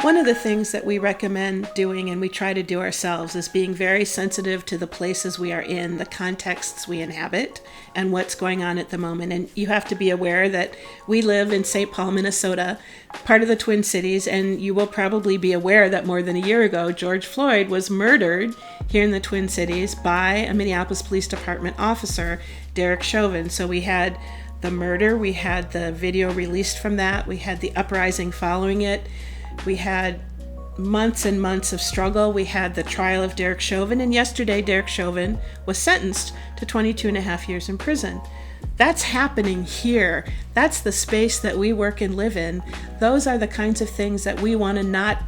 One of the things that we recommend doing, and we try to do ourselves, is being very sensitive to the places we are in, the contexts we inhabit, and what's going on at the moment. And you have to be aware that we live in St. Paul, Minnesota, part of the Twin Cities, and you will probably be aware that more than a year ago, George Floyd was murdered here in the Twin Cities by a Minneapolis Police Department officer, Derek Chauvin. So we had the murder, we had the video released from that, we had the uprising following it. We had months and months of struggle. We had the trial of Derek Chauvin, and yesterday Derek Chauvin was sentenced to 22 and a half years in prison. That's happening here. That's the space that we work and live in. Those are the kinds of things that we want to not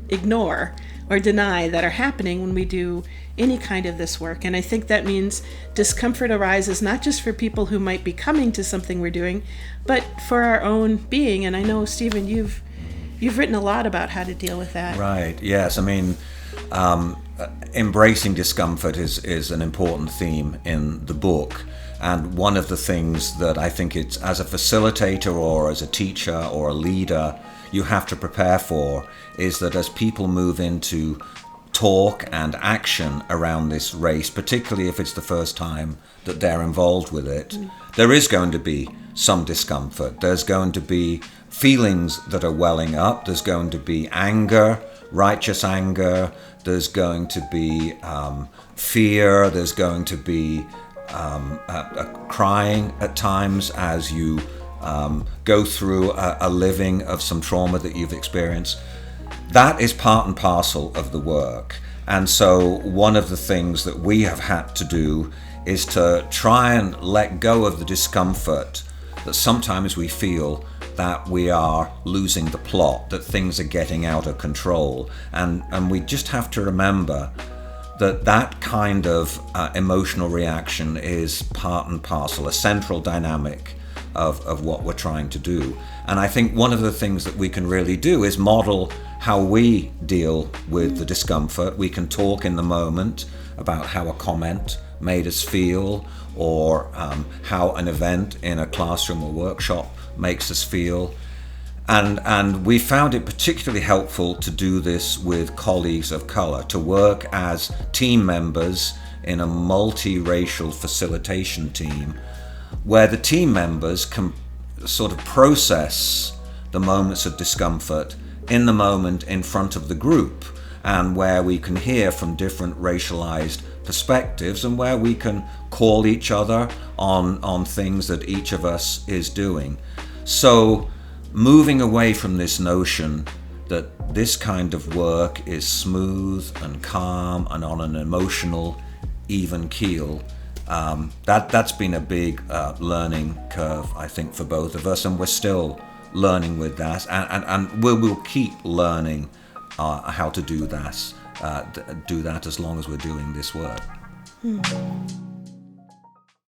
ignore or deny that are happening when we do any kind of this work. And I think that means discomfort arises not just for people who might be coming to something we're doing, but for our own being. And I know, Stephen, you've written a lot about how to deal with that. Right, yes. I mean, embracing discomfort is an important theme in the book. And one of the things that I think it's, as a facilitator or as a teacher or a leader, you have to prepare for is that as people move into talk and action around this race, particularly if it's the first time that they're involved with it, there is going to be some discomfort. There's going to be feelings that are welling up. There's going to be anger, righteous anger. There's going to be fear. There's going to be crying at times as you go through a living of some trauma that you've experienced. That is part and parcel of the work. And so one of the things that we have had to do is to try and let go of the discomfort that sometimes we feel that we are losing the plot, that things are getting out of control. And we just have to remember that that kind of emotional reaction is part and parcel, a central dynamic of what we're trying to do. And I think one of the things that we can really do is model how we deal with the discomfort. We can talk in the moment about how a comment made us feel, or how an event in a classroom or workshop makes us feel. And we found it particularly helpful to do this with colleagues of color, to work as team members in a multiracial facilitation team, where the team members can sort of process the moments of discomfort in the moment in front of the group, and where we can hear from different racialized perspectives, and where we can call each other on things that each of us is doing. So moving away from this notion that this kind of work is smooth and calm and on an emotional even keel, that's been a big learning curve, I think, for both of us, and we're still learning with that, and we'll keep learning how to do that as long as we're doing this work.